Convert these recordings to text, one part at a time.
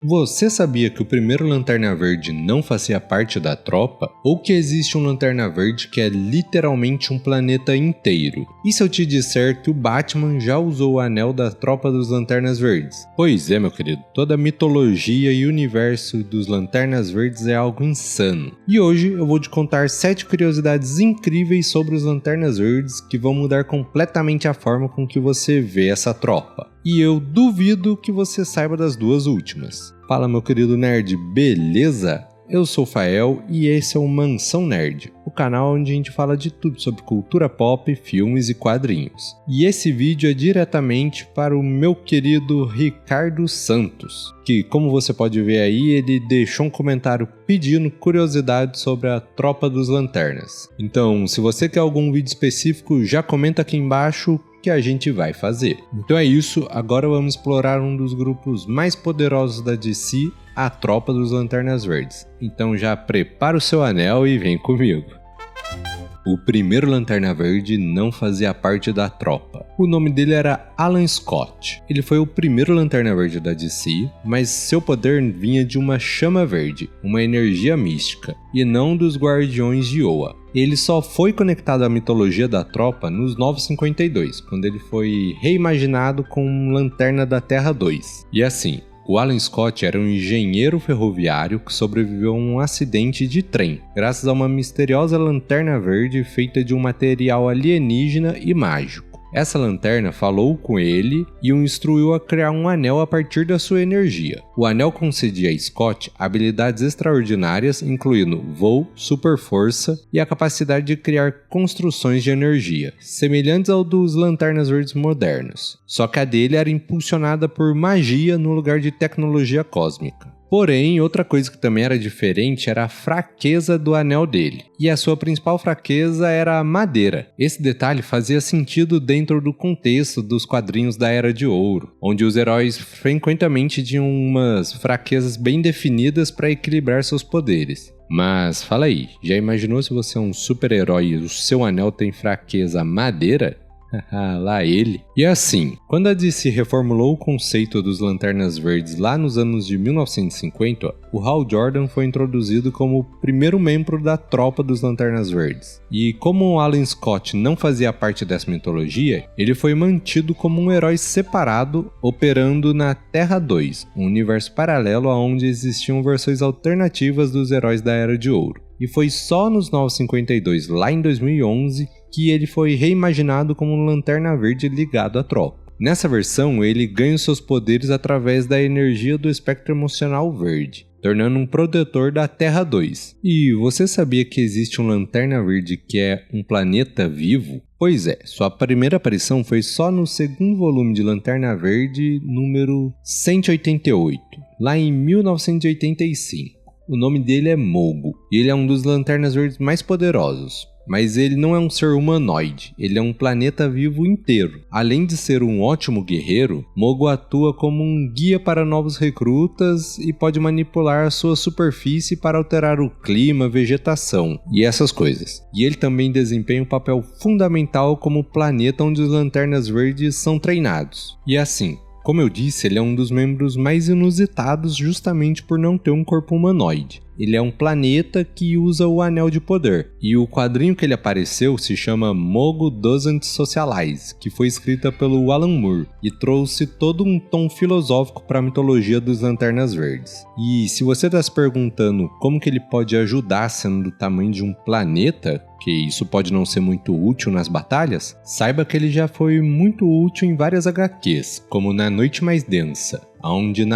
Você sabia que o primeiro Lanterna Verde não fazia parte da tropa? Ou que existe um Lanterna Verde que é literalmente um planeta inteiro? E se eu te disser que o Batman já usou o anel da tropa dos Lanternas Verdes? Pois é, meu querido, toda a mitologia e universo dos Lanternas Verdes é algo insano. E hoje eu vou te contar 7 curiosidades incríveis sobre os Lanternas Verdes que vão mudar completamente a forma com que você vê essa tropa. E eu duvido que você saiba das duas últimas. Fala, meu querido nerd, beleza? Eu sou o Fael e esse é o Mansão Nerd, o canal onde a gente fala de tudo sobre cultura pop, filmes e quadrinhos. E esse vídeo é diretamente para o meu querido Ricardo Santos, que, como você pode ver aí, ele deixou um comentário pedindo curiosidades sobre a Tropa dos Lanternas. Então, se você quer algum vídeo específico, já comenta aqui embaixo que a gente vai fazer. Então é isso, agora vamos explorar um dos grupos mais poderosos da DC, a Tropa dos Lanternas Verdes. Então já prepara o seu anel e vem comigo. O primeiro Lanterna Verde não fazia parte da tropa. O nome dele era Alan Scott. Ele foi o primeiro Lanterna Verde da DC, mas seu poder vinha de uma chama verde, uma energia mística, e não dos Guardiões de Oa. Ele só foi conectado à mitologia da tropa nos 952, quando ele foi reimaginado com Lanterna da Terra 2. E assim, o Alan Scott era um engenheiro ferroviário que sobreviveu a um acidente de trem, graças a uma misteriosa lanterna verde feita de um material alienígena e mágico. Essa lanterna falou com ele e o instruiu a criar um anel a partir da sua energia. O anel concedia a Scott habilidades extraordinárias, incluindo voo, super força e a capacidade de criar construções de energia, semelhantes ao dos Lanternas Verdes modernos. Só que a dele era impulsionada por magia no lugar de tecnologia cósmica. Porém, outra coisa que também era diferente era a fraqueza do anel dele. E a sua principal fraqueza era a madeira. Esse detalhe fazia sentido dentro do contexto dos quadrinhos da Era de Ouro, onde os heróis frequentemente tinham umas fraquezas bem definidas para equilibrar seus poderes. Mas fala aí, já imaginou se você é um super-herói e o seu anel tem fraqueza madeira? Lá ele. E assim, quando a DC reformulou o conceito dos Lanternas Verdes lá nos anos de 1950, o Hal Jordan foi introduzido como o primeiro membro da tropa dos Lanternas Verdes. E como o Alan Scott não fazia parte dessa mitologia, ele foi mantido como um herói separado, operando na Terra 2, um universo paralelo onde existiam versões alternativas dos heróis da Era de Ouro. E foi só nos 952, lá em 2011, que ele foi reimaginado como um Lanterna Verde ligado à tropa. Nessa versão, ele ganha os seus poderes através da energia do espectro emocional verde, tornando um protetor da Terra 2. E você sabia que existe um Lanterna Verde que é um planeta vivo? Pois é, sua primeira aparição foi só no segundo volume de Lanterna Verde, número 188, lá em 1985. O nome dele é Mogo, e ele é um dos Lanternas Verdes mais poderosos. Mas ele não é um ser humanoide, ele é um planeta vivo inteiro. Além de ser um ótimo guerreiro, Mogo atua como um guia para novos recrutas e pode manipular a sua superfície para alterar o clima, vegetação e essas coisas. E ele também desempenha um papel fundamental como planeta onde os Lanternas Verdes são treinados. E assim, como eu disse, ele é um dos membros mais inusitados justamente por não ter um corpo humanoide. Ele é um planeta que usa o Anel de Poder, e o quadrinho que ele apareceu se chama Mogo Doesn't Socialize, que foi escrita pelo Alan Moore, e trouxe todo um tom filosófico para a mitologia dos Lanternas Verdes. E se você está se perguntando como que ele pode ajudar sendo do tamanho de um planeta, que isso pode não ser muito útil nas batalhas, saiba que ele já foi muito útil em várias HQs, como na Noite Mais Densa, onde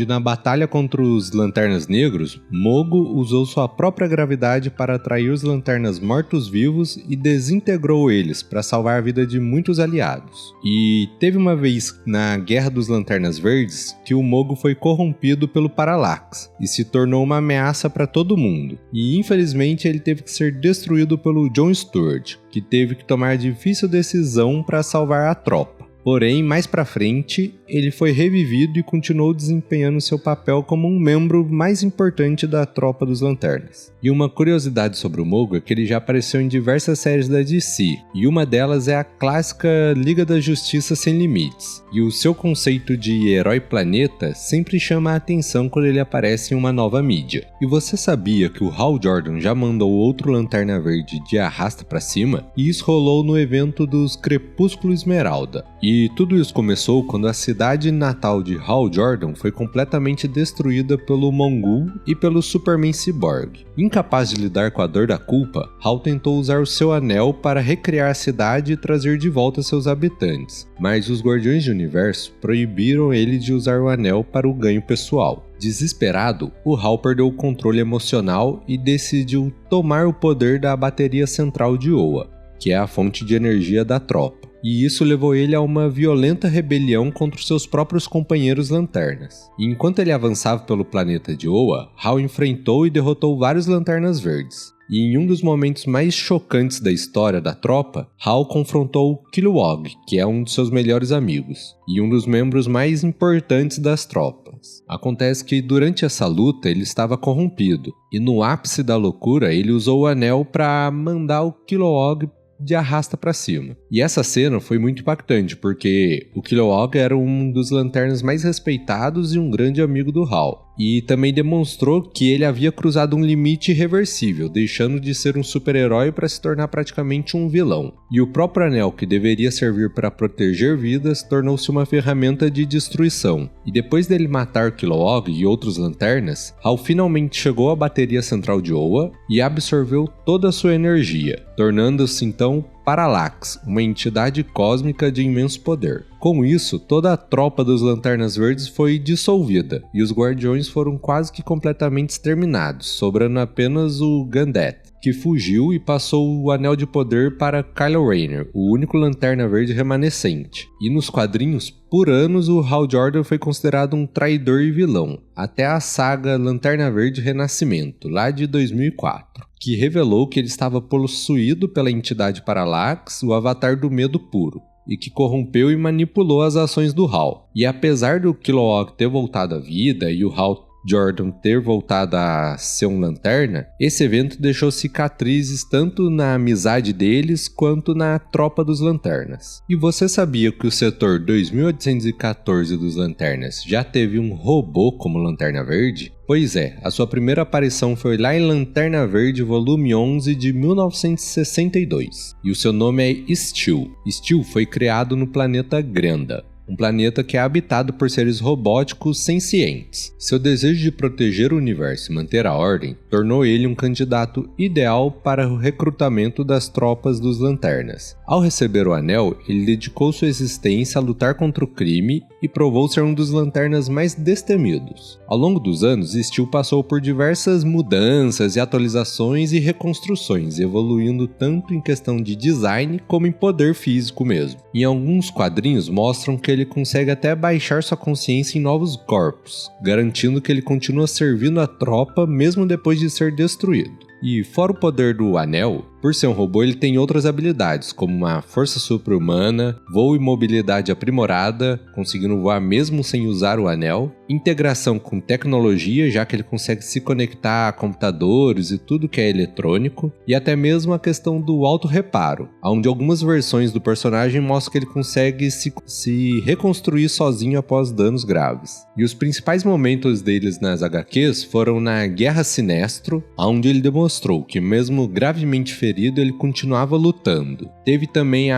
na batalha contra os Lanternas Negros, Mogo usou sua própria gravidade para atrair os Lanternas mortos-vivos e desintegrou eles para salvar a vida de muitos aliados. E teve uma vez na Guerra dos Lanternas Verdes que o Mogo foi corrompido pelo Parallax e se tornou uma ameaça para todo mundo. E infelizmente ele teve que ser destruído pelo John Stewart, que teve que tomar a difícil decisão para salvar a tropa. Porém, mais pra frente, ele foi revivido e continuou desempenhando seu papel como um membro mais importante da Tropa dos Lanternas. E uma curiosidade sobre o Mogo é que ele já apareceu em diversas séries da DC, e uma delas é a clássica Liga da Justiça Sem Limites. E o seu conceito de herói planeta sempre chama a atenção quando ele aparece em uma nova mídia. E você sabia que o Hal Jordan já mandou outro Lanterna Verde de arrasta pra cima? E isso rolou no evento dos Crepúsculo Esmeralda. E tudo isso começou quando a cidade natal de Hal Jordan foi completamente destruída pelo Mongul e pelo Superman Cyborg. Incapaz de lidar com a dor da culpa, Hal tentou usar o seu anel para recriar a cidade e trazer de volta seus habitantes, mas os Guardiões do Universo proibiram ele de usar o anel para o ganho pessoal. Desesperado, o Hal perdeu o controle emocional e decidiu tomar o poder da bateria central de Oa, que é a fonte de energia da tropa. E isso levou ele a uma violenta rebelião contra os seus próprios companheiros lanternas. E enquanto ele avançava pelo planeta de Oa, Hal enfrentou e derrotou vários Lanternas Verdes. E em um dos momentos mais chocantes da história da tropa, Hal confrontou Kilowog, que é um de seus melhores amigos, e um dos membros mais importantes das tropas. Acontece que durante essa luta ele estava corrompido, e no ápice da loucura ele usou o anel para mandar o Kilowog de arrasta pra cima. E essa cena foi muito impactante, porque o Kilowog era um dos lanternas mais respeitados e um grande amigo do Hal. E também demonstrou que ele havia cruzado um limite irreversível, deixando de ser um super-herói para se tornar praticamente um vilão. E o próprio anel, que deveria servir para proteger vidas, tornou-se uma ferramenta de destruição. E depois dele matar Kilowog e outros lanternas, Hal finalmente chegou à bateria central de Oa e absorveu toda a sua energia, tornando-se então Parallax, uma entidade cósmica de imenso poder. Com isso, toda a tropa dos Lanternas Verdes foi dissolvida, e os Guardiões foram quase que completamente exterminados, sobrando apenas o Gambit, que fugiu e passou o Anel de Poder para Kylo Rayner, o único Lanterna Verde remanescente. E nos quadrinhos, por anos o Hal Jordan foi considerado um traidor e vilão, até a saga Lanterna Verde Renascimento, lá de 2004. Que revelou que ele estava possuído pela entidade Parallax, o avatar do medo puro, e que corrompeu e manipulou as ações do Hal. E apesar do Kilowog ter voltado à vida e o Hal Jordan ter voltado a ser um lanterna, esse evento deixou cicatrizes tanto na amizade deles quanto na tropa dos lanternas. E você sabia que o setor 2814 dos lanternas já teve um robô como Lanterna Verde? Pois é, a sua primeira aparição foi lá em Lanterna Verde volume 11 de 1962, e o seu nome é Steel. Steel foi criado no planeta Grenda, um planeta que é habitado por seres robóticos sencientes. Seu desejo de proteger o universo e manter a ordem tornou ele um candidato ideal para o recrutamento das tropas dos Lanternas. Ao receber o anel, ele dedicou sua existência a lutar contra o crime e provou ser um dos Lanternas mais destemidos. Ao longo dos anos, Steel passou por diversas mudanças e atualizações e reconstruções, evoluindo tanto em questão de design como em poder físico mesmo. Em alguns quadrinhos mostram que ele consegue até baixar sua consciência em novos corpos, garantindo que ele continua servindo a tropa mesmo depois de ser destruído. E fora o poder do anel, por ser um robô ele tem outras habilidades, como uma força super-humana, voo e mobilidade aprimorada, conseguindo voar mesmo sem usar o anel, integração com tecnologia, já que ele consegue se conectar a computadores e tudo que é eletrônico, e até mesmo a questão do auto-reparo, onde algumas versões do personagem mostram que ele consegue se reconstruir sozinho após danos graves. E os principais momentos deles nas HQs foram na Guerra Sinestro, onde ele demonstrou que mesmo gravemente ferido, ele continuava lutando. Teve também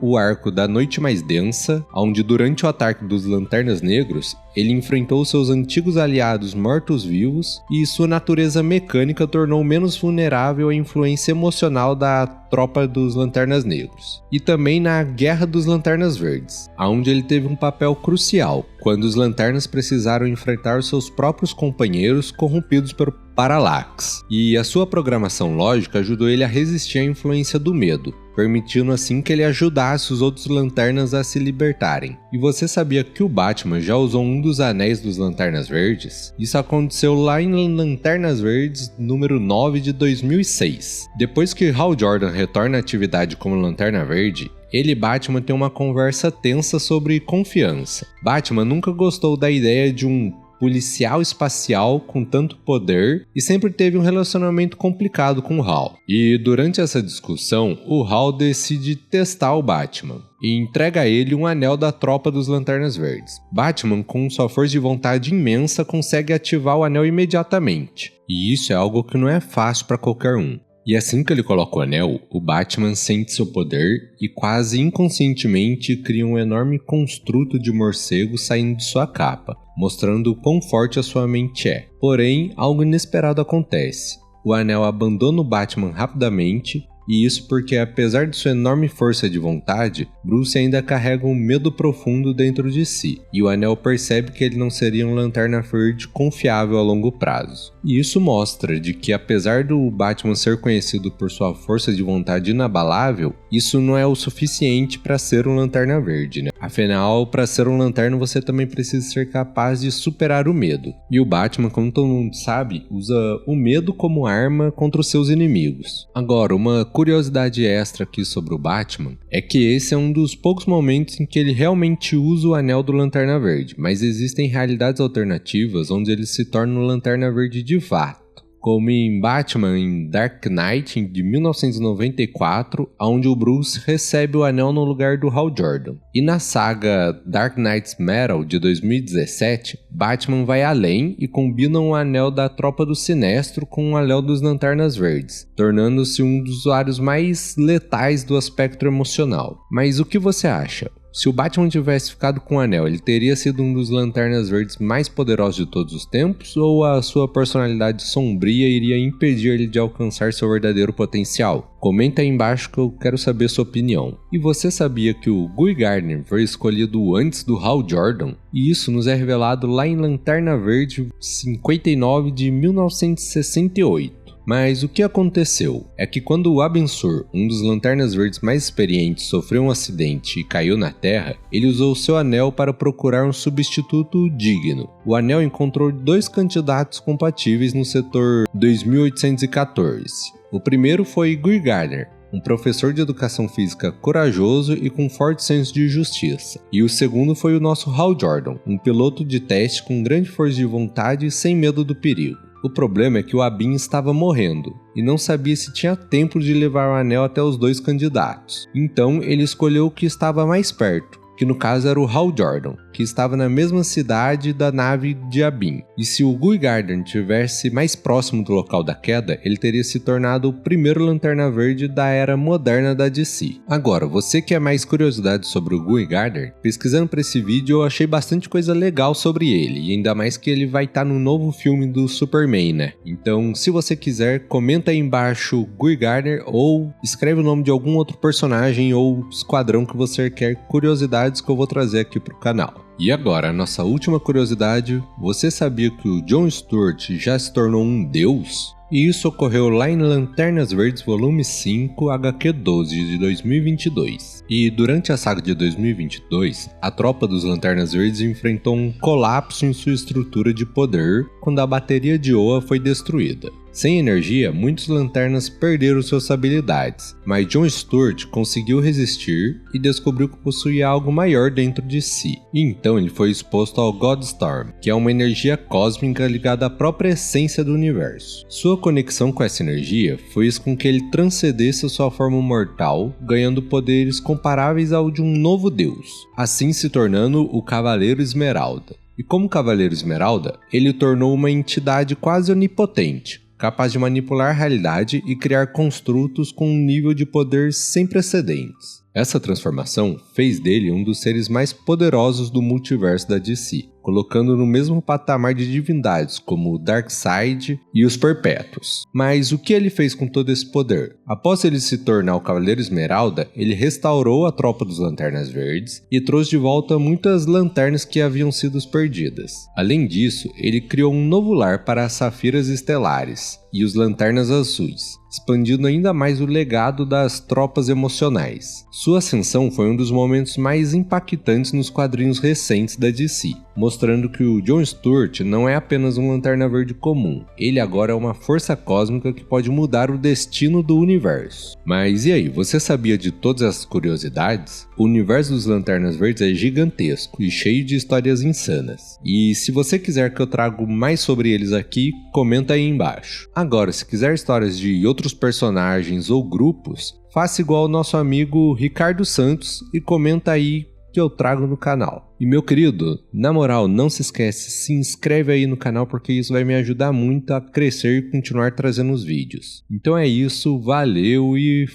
o arco da Noite Mais Densa, onde durante o ataque dos Lanternas Negros, ele enfrentou seus antigos aliados mortos-vivos e sua natureza mecânica tornou menos vulnerável à influência emocional da tropa dos Lanternas Negros. E também na Guerra dos Lanternas Verdes, onde ele teve um papel crucial, quando os Lanternas precisaram enfrentar seus próprios companheiros corrompidos por Parallax. E a sua programação lógica ajudou ele a resistir à influência do medo, permitindo assim que ele ajudasse os outros Lanternas a se libertarem. E você sabia que o Batman já usou um dos anéis dos Lanternas Verdes? Isso aconteceu lá em Lanternas Verdes número 9 de 2006. Depois que Hal Jordan retorna à atividade como Lanterna Verde, ele e Batman têm uma conversa tensa sobre confiança. Batman nunca gostou da ideia de um policial espacial com tanto poder e sempre teve um relacionamento complicado com o Hal. E durante essa discussão, o Hal decide testar o Batman e entrega a ele um anel da tropa dos Lanternas Verdes. Batman, com sua força de vontade imensa, consegue ativar o anel imediatamente. E isso é algo que não é fácil para qualquer um. E assim que ele coloca o anel, o Batman sente seu poder e quase inconscientemente cria um enorme construto de morcego saindo de sua capa, mostrando o quão forte a sua mente é. Porém, algo inesperado acontece. O anel abandona o Batman rapidamente, e isso porque, apesar de sua enorme força de vontade, Bruce ainda carrega um medo profundo dentro de si, e o anel percebe que ele não seria um Lanterna Verde confiável a longo prazo. E isso mostra de que, apesar do Batman ser conhecido por sua força de vontade inabalável, isso não é o suficiente para ser um Lanterna Verde, né? Afinal, para ser um Lanterna você também precisa ser capaz de superar o medo. E o Batman, como todo mundo sabe, usa o medo como arma contra os seus inimigos. Agora, uma curiosidade extra aqui sobre o Batman é que esse é um dos poucos momentos em que ele realmente usa o anel do Lanterna Verde, mas existem realidades alternativas onde ele se torna um Lanterna Verde de fato, como em Batman em Dark Knight de 1994, onde o Bruce recebe o anel no lugar do Hal Jordan. E na saga Dark Knight's Metal de 2017, Batman vai além e combina um anel da Tropa do Sinestro com um anel dos Lanternas Verdes, tornando-se um dos usuários mais letais do aspecto emocional. Mas o que você acha? Se o Batman tivesse ficado com o anel, ele teria sido um dos Lanternas Verdes mais poderosos de todos os tempos? Ou a sua personalidade sombria iria impedir ele de alcançar seu verdadeiro potencial? Comenta aí embaixo que eu quero saber sua opinião. E você sabia que o Guy Gardner foi escolhido antes do Hal Jordan? E isso nos é revelado lá em Lanterna Verde 59 de 1968. Mas o que aconteceu é que quando o Abin-Sur, um dos Lanternas Verdes mais experientes, sofreu um acidente e caiu na Terra, ele usou seu anel para procurar um substituto digno. O anel encontrou 2 candidatos compatíveis no setor 2814. O primeiro foi Guy Gardner, um professor de educação física corajoso e com forte senso de justiça. E o segundo foi o nosso Hal Jordan, um piloto de teste com grande força de vontade e sem medo do perigo. O problema é que o Abin estava morrendo e não sabia se tinha tempo de levar o anel até os 2 candidatos. Então ele escolheu o que estava mais perto, que no caso era o Hal Jordan, que estava na mesma cidade da nave de Abin. E se o Guy Gardner tivesse mais próximo do local da queda, ele teria se tornado o primeiro Lanterna Verde da era moderna da DC. Agora, você que quer mais curiosidades sobre o Guy Gardner, pesquisando para esse vídeo eu achei bastante coisa legal sobre ele, e ainda mais que ele vai estar no novo filme do Superman, né? Então, se você quiser, comenta aí embaixo Guy Gardner ou escreve o nome de algum outro personagem ou esquadrão que você quer curiosidades que eu vou trazer aqui pro canal. E agora, a nossa última curiosidade, você sabia que o John Stewart já se tornou um deus? E isso ocorreu lá em Lanternas Verdes volume 5, HQ 12 de 2022. E durante a saga de 2022, a tropa dos Lanternas Verdes enfrentou um colapso em sua estrutura de poder quando a bateria de Oa foi destruída. Sem energia, muitos lanternas perderam suas habilidades, mas John Stewart conseguiu resistir e descobriu que possuía algo maior dentro de si. E então ele foi exposto ao Godstorm, que é uma energia cósmica ligada à própria essência do universo. Sua conexão com essa energia fez com que ele transcendesse sua forma mortal, ganhando poderes comparáveis ao de um novo deus, assim se tornando o Cavaleiro Esmeralda. E como Cavaleiro Esmeralda, ele o tornou uma entidade quase onipotente, capaz de manipular a realidade e criar construtos com um nível de poder sem precedentes. Essa transformação fez dele um dos seres mais poderosos do multiverso da DC, colocando no mesmo patamar de divindades como o Darkseid e os Perpétuos. Mas o que ele fez com todo esse poder? Após ele se tornar o Cavaleiro Esmeralda, ele restaurou a tropa dos Lanternas Verdes e trouxe de volta muitas lanternas que haviam sido perdidas. Além disso, ele criou um novo lar para as Safiras Estelares e os Lanternas Azuis. expandindo ainda mais o legado das tropas emocionais. Sua ascensão foi um dos momentos mais impactantes nos quadrinhos recentes da DC, mostrando que o John Stewart não é apenas um Lanterna Verde comum, ele agora é uma força cósmica que pode mudar o destino do universo. Mas e aí, você sabia de todas essas curiosidades? O universo dos Lanternas Verdes é gigantesco e cheio de histórias insanas. E se você quiser que eu traga mais sobre eles aqui, comenta aí embaixo. Agora, se quiser histórias de outros personagens ou grupos, faça igual ao nosso amigo Ricardo Santos e comenta aí que eu trago no canal. E meu querido, na moral, não se esquece, se inscreve aí no canal porque isso vai me ajudar muito a crescer e continuar trazendo os vídeos. Então é isso, valeu e